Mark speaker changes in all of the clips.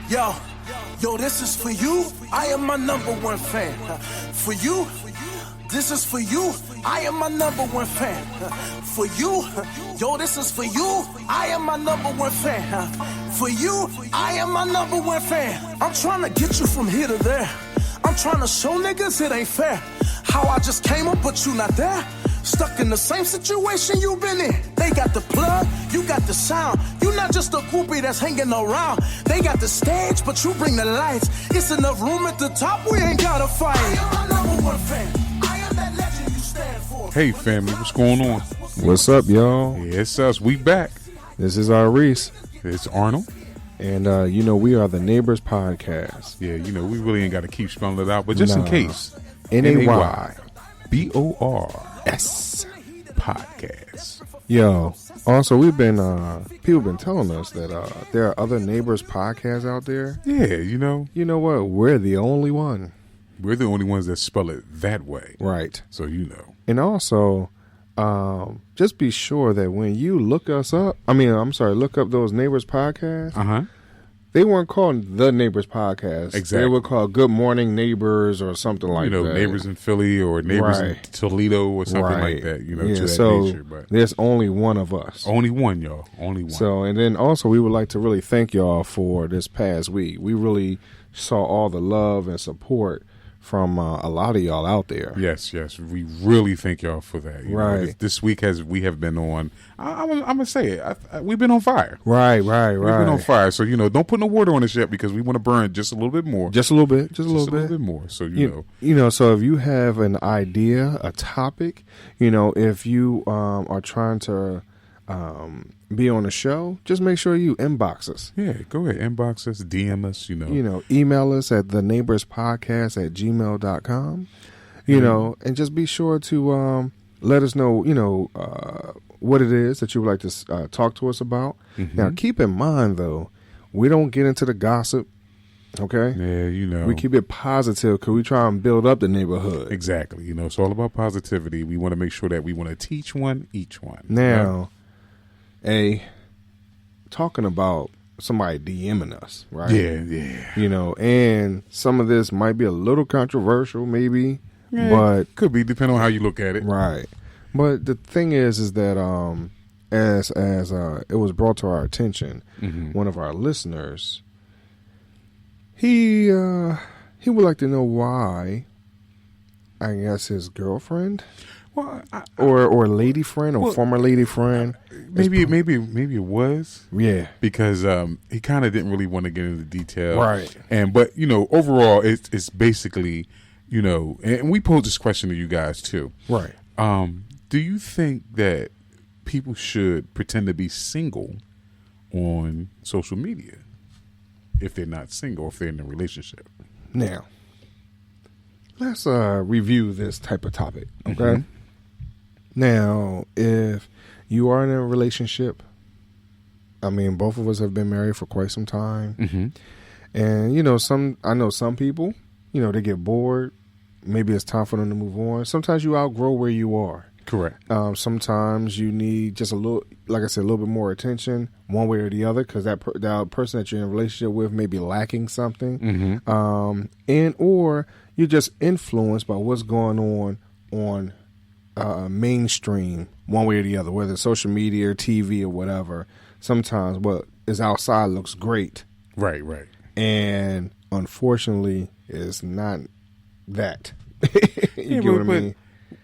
Speaker 1: Yo, this is for you. I am my number one fan. For you, this is for you. I am my number one fan. For you, yo, this is for you. I am my number one fan. For you, I am my number one fan. I'm trying to get you from here to there. I'm trying to show niggas it ain't fair. How I just came up, but you not there. Stuck in the same situation you been in. They got the plug, you got the sound. You not just a groupie that's hanging around. They got the stage, but you bring the lights. It's enough room at the top, we ain't gotta fight. I am my number one fan. I am that legend you stand for.
Speaker 2: Hey family, what's going on?
Speaker 3: What's up, y'all?
Speaker 2: Yeah, it's us. We back.
Speaker 3: This is our Reese.
Speaker 2: It's Arnold.
Speaker 3: And, we are the Neighbors Podcast.
Speaker 2: Yeah, we really ain't got to keep spelling it out, but just in case.
Speaker 3: NayborsPodcast.
Speaker 2: Podcast.
Speaker 3: Yo, also we've been, people been telling us that there are other Neighbors podcasts out there.
Speaker 2: Yeah,
Speaker 3: You know what? We're the only one.
Speaker 2: We're the only ones that spell it that way.
Speaker 3: Right.
Speaker 2: So
Speaker 3: And also, just be sure that when you look us up, look up those Neighbors podcasts. They weren't called the Neighbors Podcast.
Speaker 2: Exactly.
Speaker 3: They were called Good Morning Neighbors or something like that.
Speaker 2: Neighbors in Philly or neighbors in Toledo or something like that. To that nature. But
Speaker 3: there's only one of us.
Speaker 2: Only one, y'all. Only one.
Speaker 3: So, and then also we would like to really thank y'all for this past week. We really saw all the love and support from a lot of y'all out there.
Speaker 2: Yes. We really thank y'all for that.
Speaker 3: Right.
Speaker 2: This week we have been on, I'm going to say it, we've been on fire.
Speaker 3: Right.
Speaker 2: We've been on fire. So, don't put no water on us yet because we want to burn just a little bit more.
Speaker 3: Just a little bit. Just a little bit
Speaker 2: more. So,
Speaker 3: so if you have an idea, a topic, if you are trying to be on the show, just make sure you inbox us.
Speaker 2: Yeah, go ahead, inbox us, DM us,
Speaker 3: email us at theneighborspodcast@gmail.com, and just be sure to let us know, what it is that you would like to talk to us about. Now, keep in mind, though, we don't get into the gossip, okay?
Speaker 2: Yeah,
Speaker 3: We keep it positive because we try and build up the neighborhood.
Speaker 2: Exactly. It's all about positivity. We want to make sure that we want to teach one, each one.
Speaker 3: Now, talking about somebody DMing us, right?
Speaker 2: Yeah.
Speaker 3: And some of this might be a little controversial, maybe, but
Speaker 2: could be depending on how you look at it,
Speaker 3: right? But the thing is that as it was brought to our attention, one of our listeners, he would like to know why, I guess his girlfriend.
Speaker 2: Well,
Speaker 3: or lady friend or former lady friend.
Speaker 2: Maybe it was.
Speaker 3: Yeah.
Speaker 2: Because he kind of didn't really want to get into detail.
Speaker 3: Right.
Speaker 2: But overall it's basically, and we posed this question to you guys too.
Speaker 3: Right.
Speaker 2: Do you think that people should pretend to be single on social media if they're not single, if they're in a relationship?
Speaker 3: Now, let's review this type of topic, okay? Now, if you are in a relationship, both of us have been married for quite some time. And, I know some people, they get bored. Maybe it's time for them to move on. Sometimes you outgrow where you are.
Speaker 2: Correct.
Speaker 3: Sometimes you need just a little, like I said, a little bit more attention one way or the other because that person that you're in a relationship with may be lacking something. And or you're just influenced by what's going on mainstream one way or the other, whether it's social media or TV or whatever. Sometimes what is outside looks great.
Speaker 2: Right.
Speaker 3: And unfortunately, it's not that. You get what I mean?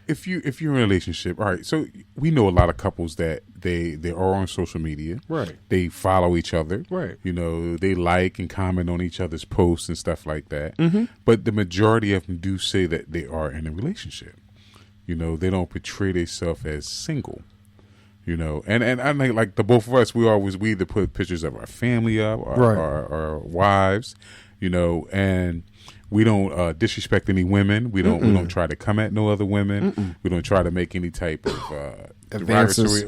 Speaker 2: If you're in a relationship, all right, so we know a lot of couples that they are on social media.
Speaker 3: Right.
Speaker 2: They follow each other.
Speaker 3: Right.
Speaker 2: They like and comment on each other's posts and stuff like that. But the majority of them do say that they are in a relationship. They don't portray themselves as single. And I think like the both of us, we either put pictures of our family up, our wives, and we don't disrespect any women. We don't try to come at no other women. We don't try to make any type of advances,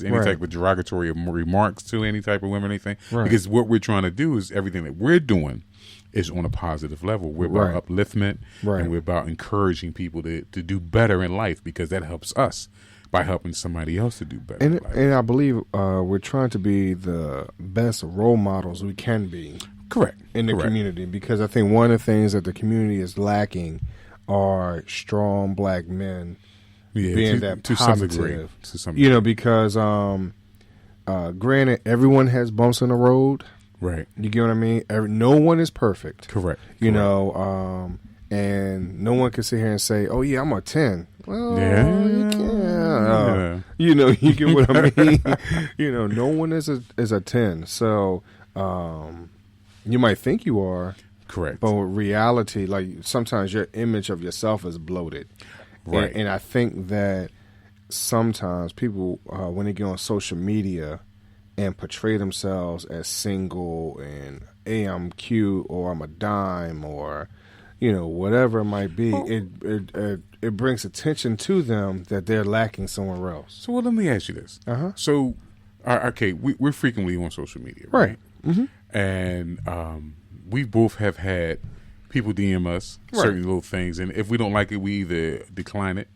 Speaker 2: any type of derogatory remarks to any type of women or anything.
Speaker 3: Right.
Speaker 2: Because what we're trying to do is everything that we're doing is on a positive level. We're about upliftment, and we're about encouraging people to do better in life because that helps us by helping somebody else to do better in life.
Speaker 3: And I believe we're trying to be the best role models we can be.
Speaker 2: Correct.
Speaker 3: in the community, because I think one of the things that the community is lacking are strong black men being that positive.
Speaker 2: To some degree.
Speaker 3: Because granted, everyone has bumps in the road.
Speaker 2: Right.
Speaker 3: You get what I mean? No one is perfect.
Speaker 2: Correct.
Speaker 3: You know, and no one can sit here and say, "Oh yeah, I'm a 10." Well, you can't. You know, you get what I mean. You know, no one is a 10. So you might think you are.
Speaker 2: Correct.
Speaker 3: But with reality, like sometimes your image of yourself is bloated.
Speaker 2: Right.
Speaker 3: And I think that sometimes people, when they get on social media and portray themselves as single and, hey, I'm cute, or I'm a dime, or, you know, whatever it might be, it brings attention to them that they're lacking somewhere else.
Speaker 2: So, well, let me ask you this. So, okay, we're frequently on social media, right? Mm-hmm. And we both have had people DM us certain little things, and if we don't like it, we either decline it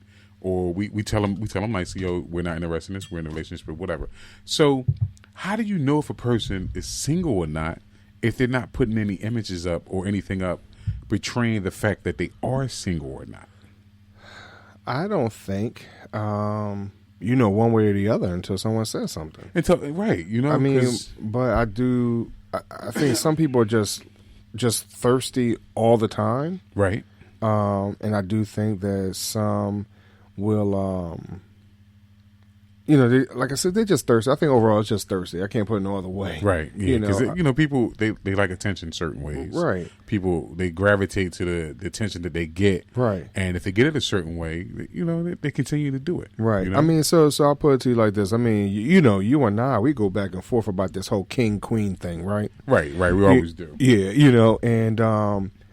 Speaker 2: or we tell them nicely, yo, we're not interested in this, we're in a relationship, or whatever. So, how do you know if a person is single or not if they're not putting any images up or anything up betraying the fact that they are single or not?
Speaker 3: I don't think you know one way or the other until someone says something.
Speaker 2: Right, you know.
Speaker 3: I mean, but I do. I think some people are just thirsty all the time,
Speaker 2: right?
Speaker 3: And I do think that some will, you know, like I said, they're just thirsty. I think overall it's just thirsty. I can't put it no other way.
Speaker 2: Right. Yeah. Because people they like attention certain ways.
Speaker 3: Right.
Speaker 2: People, they gravitate to the attention that they get.
Speaker 3: Right.
Speaker 2: And if they get it a certain way, you know, they continue to do it.
Speaker 3: Right.
Speaker 2: You know?
Speaker 3: I mean, so I'll put it to you like this. I mean, you know, you and I, we go back and forth about this whole king queen thing, right?
Speaker 2: Right. We always do.
Speaker 3: Yeah. You know, and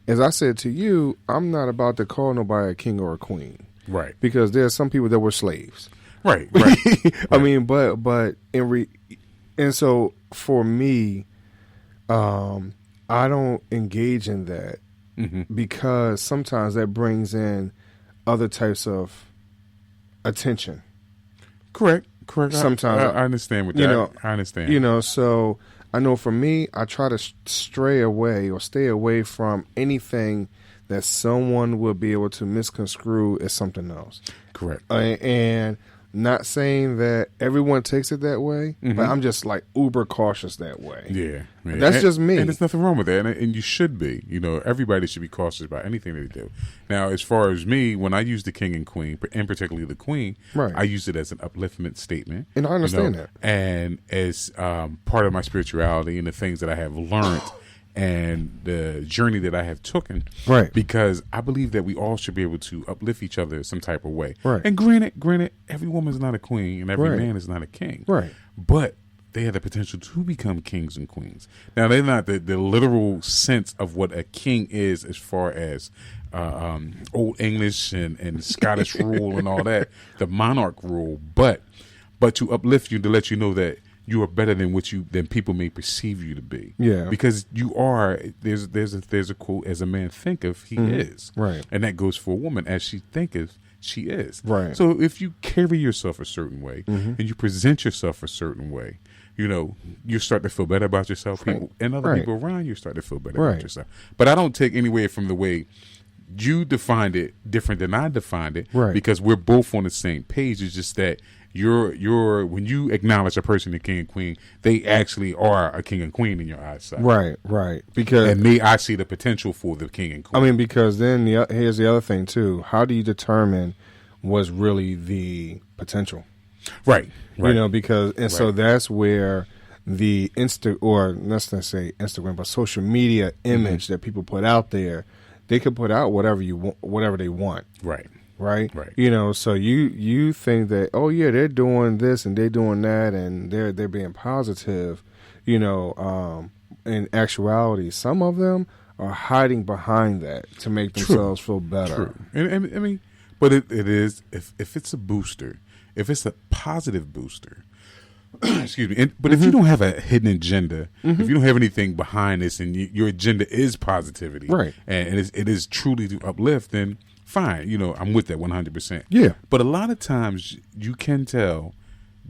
Speaker 3: as I said to you, I'm not about to call nobody a king or a queen.
Speaker 2: Right.
Speaker 3: Because there's some people that were slaves.
Speaker 2: Right.
Speaker 3: I mean, but and so for me, I don't engage in that because sometimes that brings in other types of attention.
Speaker 2: Correct.
Speaker 3: Sometimes
Speaker 2: I understand what that.
Speaker 3: You know,
Speaker 2: I understand.
Speaker 3: You know, so I know for me, I try to stray away or stay away from anything that someone will be able to misconstrue as something else.
Speaker 2: Correct.
Speaker 3: And not saying that everyone takes it that way, but I'm just like uber cautious that way.
Speaker 2: Yeah.
Speaker 3: That's just me.
Speaker 2: And there's nothing wrong with that. And you should be. You know, everybody should be cautious about anything they do. Now, as far as me, when I use the king and queen, and particularly the queen, I use it as an upliftment statement.
Speaker 3: And I understand that.
Speaker 2: And as part of my spirituality and the things that I have learned and the journey that I have taken, because I believe that we all should be able to uplift each other some type of way.
Speaker 3: Right.
Speaker 2: And granted, every woman is not a queen and every man is not a king.
Speaker 3: Right.
Speaker 2: But they have the potential to become kings and queens. Now, they're not the literal sense of what a king is as far as Old English and Scottish rule and all that, the monarch rule, but to uplift you, to let you know that you are better than than people may perceive you to be.
Speaker 3: Yeah.
Speaker 2: Because you are. There's a quote: "As a man thinketh, he is."
Speaker 3: Right.
Speaker 2: And that goes for a woman: "As she thinketh, she is."
Speaker 3: Right.
Speaker 2: So if you carry yourself a certain way and you present yourself a certain way, you know, you start to feel better about yourself. People and other people around you start to feel better about yourself. But I don't take any away from the way you defined it different than I defined it.
Speaker 3: Right.
Speaker 2: Because we're both on the same page. It's just that you're when you acknowledge a person a king and queen, they actually are a king and queen in your eyesight.
Speaker 3: Right. Because
Speaker 2: I see the potential for the king and queen.
Speaker 3: I mean, because then here's the other thing too. How do you determine what's really the potential?
Speaker 2: Right.
Speaker 3: You know, because so that's where the let's not say Instagram, but social media image that people put out there, they could put out whatever they want. Right. You know, so you think that, oh yeah, they're doing this and they're doing that and they're being positive, you know, in actuality, some of them are hiding behind that to make themselves feel better.
Speaker 2: True. And I mean, but it is if it's a booster, if it's a positive booster, excuse me. But if you don't have a hidden agenda, if you don't have anything behind this, and your agenda is positivity, and it is truly to uplift, then fine. You know, I'm with that 100%.
Speaker 3: Yeah.
Speaker 2: But a lot of times you can tell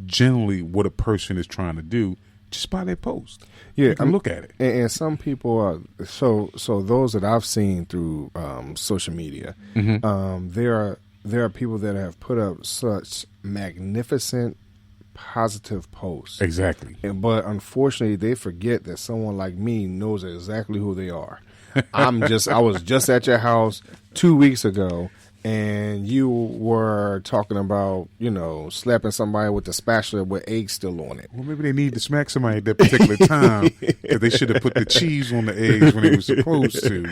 Speaker 2: generally what a person is trying to do just by their post.
Speaker 3: Yeah,
Speaker 2: you can look at it.
Speaker 3: And some people are so those that I've seen through social media, there are people that have put up such magnificent positive posts.
Speaker 2: Exactly.
Speaker 3: But unfortunately, they forget that someone like me knows exactly who they are. I was just at your house 2 weeks ago, and you were talking about, slapping somebody with the spatula with eggs still on it.
Speaker 2: Well, maybe they need to smack somebody at that particular time because they should have put the cheese on the eggs when they were supposed to.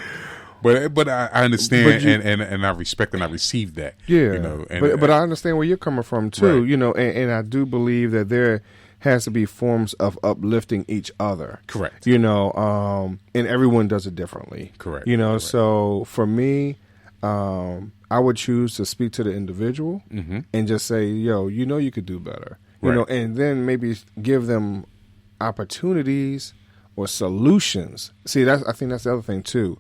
Speaker 2: But I understand and I respect and I receive that.
Speaker 3: Yeah. But I understand where you're coming from too.
Speaker 2: Right.
Speaker 3: And I do believe that there has to be forms of uplifting each other.
Speaker 2: Correct.
Speaker 3: And everyone does it differently.
Speaker 2: Correct.
Speaker 3: Correct. So for me, I would choose to speak to the individual and just say, yo, you could do better.
Speaker 2: Right.
Speaker 3: And then maybe give them opportunities or solutions. See, I think that's the other thing too.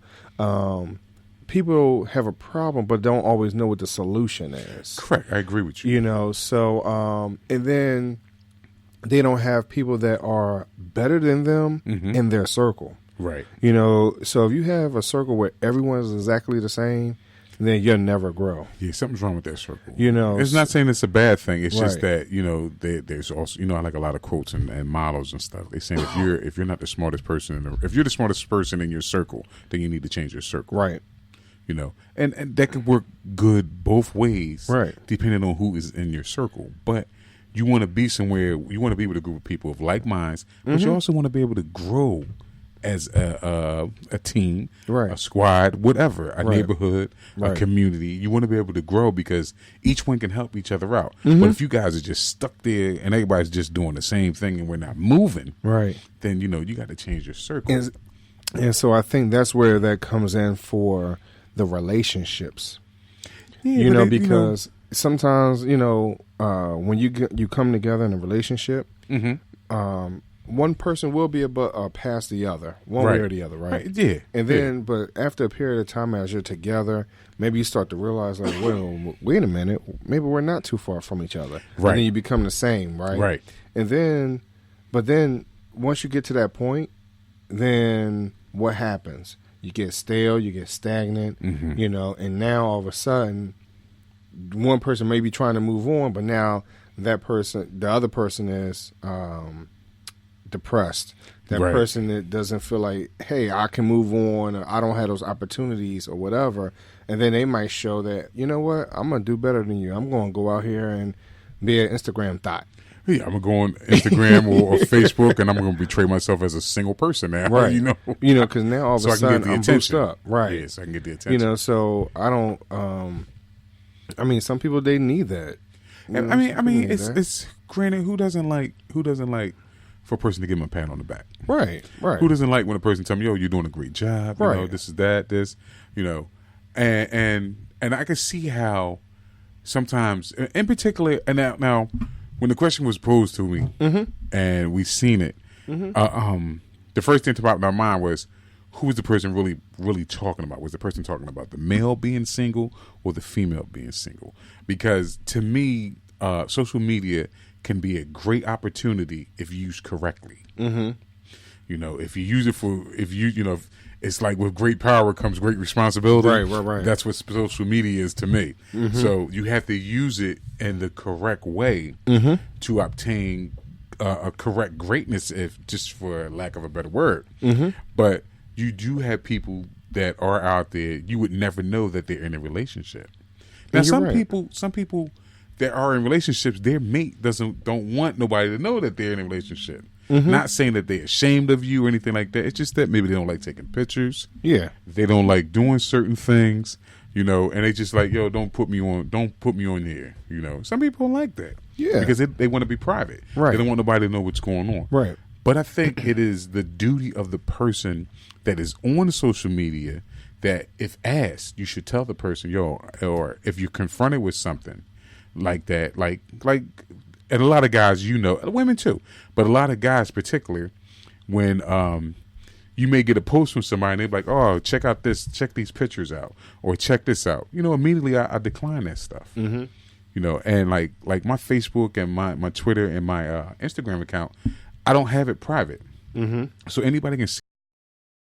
Speaker 3: People have a problem but don't always know what the solution is.
Speaker 2: Correct. I agree with you.
Speaker 3: And then they don't have people that are better than them in their circle.
Speaker 2: Right.
Speaker 3: So if you have a circle where everyone is exactly the same, then you'll never grow.
Speaker 2: Yeah, something's wrong with that circle.
Speaker 3: It's
Speaker 2: not saying it's a bad thing. It's just
Speaker 3: right.
Speaker 2: that there's also I like a lot of quotes and models and stuff. They saying if you're not the smartest person if you're the smartest person in your circle, then you need to change your circle.
Speaker 3: Right.
Speaker 2: And that could work good both ways.
Speaker 3: Right.
Speaker 2: Depending on who is in your circle, but you want to be somewhere. You want to be with a group of people of like minds, but you also want to be able to grow as a team,
Speaker 3: right.
Speaker 2: a squad, whatever, a
Speaker 3: right.
Speaker 2: neighborhood,
Speaker 3: right.
Speaker 2: a community. You want to be able to grow because each one can help each other out. But if you guys are just stuck there and everybody's just doing the same thing and we're not moving,
Speaker 3: right,
Speaker 2: then you got to change your circle.
Speaker 3: And so I think that's where that comes in for the relationships.
Speaker 2: Yeah,
Speaker 3: because sometimes when you come together in a relationship, one person will be past the other, one way or the other, right?
Speaker 2: Yeah.
Speaker 3: And then, but after a period of time, as you're together, maybe you start to realize, like, wait a minute, maybe we're not too far from each other.
Speaker 2: Right.
Speaker 3: And then you become the same, right?
Speaker 2: Right.
Speaker 3: And then, but then once you get to that point, then what happens? You get stale, you get stagnant, and now all of a sudden, one person may be trying to move on, but now the other person is depressed. That
Speaker 2: right.
Speaker 3: person that doesn't feel like, hey, I can move on, or I don't have those opportunities or whatever. And then they might show that, you know what, I'm going to do better than you. I'm going to go out here and be an Instagram thought.
Speaker 2: Yeah, I'm going to go on Instagram or Facebook, and I'm going to betray myself as a single person now.
Speaker 3: Right. Because now all of a sudden I'm boosted up.
Speaker 2: Right. Yeah, so I can get the attention.
Speaker 3: So I don't, some people, they need that.
Speaker 2: And I mean, it's granted, who doesn't like for a person to give him a pat on the back?
Speaker 3: Right.
Speaker 2: Who doesn't like when a person tells me, yo, you're doing a great job, this is that, this, and I can see how sometimes, in particular, and now when the question was posed to me and we seen it, the first thing to pop in my mind was, who was the person really, really talking about? Was the person talking about the male being single or the female being single? Because to me, social media can be a great opportunity if used correctly. If you use it it's like with great power comes great responsibility.
Speaker 3: Right.
Speaker 2: That's what social media is to me. So you have to use it in the correct way to obtain a correct greatness, if just for lack of a better word. But you do have people that are out there. You would never know that they're in a relationship. Now, some people that are in relationships, their mate don't want nobody to know that they're in a relationship. Not saying that they're ashamed of you or anything like that. It's just that maybe they don't like taking pictures.
Speaker 3: Yeah,
Speaker 2: they don't like doing certain things. And they just like, yo, don't put me on here. Some people don't like that.
Speaker 3: Yeah,
Speaker 2: because they want to be private.
Speaker 3: Right,
Speaker 2: they don't want nobody to know what's going on.
Speaker 3: Right.
Speaker 2: But I think it is the duty of the person that is on social media that, if asked, you should tell the person, yo, or if you're confronted with something like that, like, and a lot of guys, women too, but a lot of guys, particularly when you may get a post from somebody and they're like, oh, check these pictures out, or check this out. Immediately I decline that stuff. And like my Facebook and my Twitter and my Instagram account, I don't have it private, so anybody can see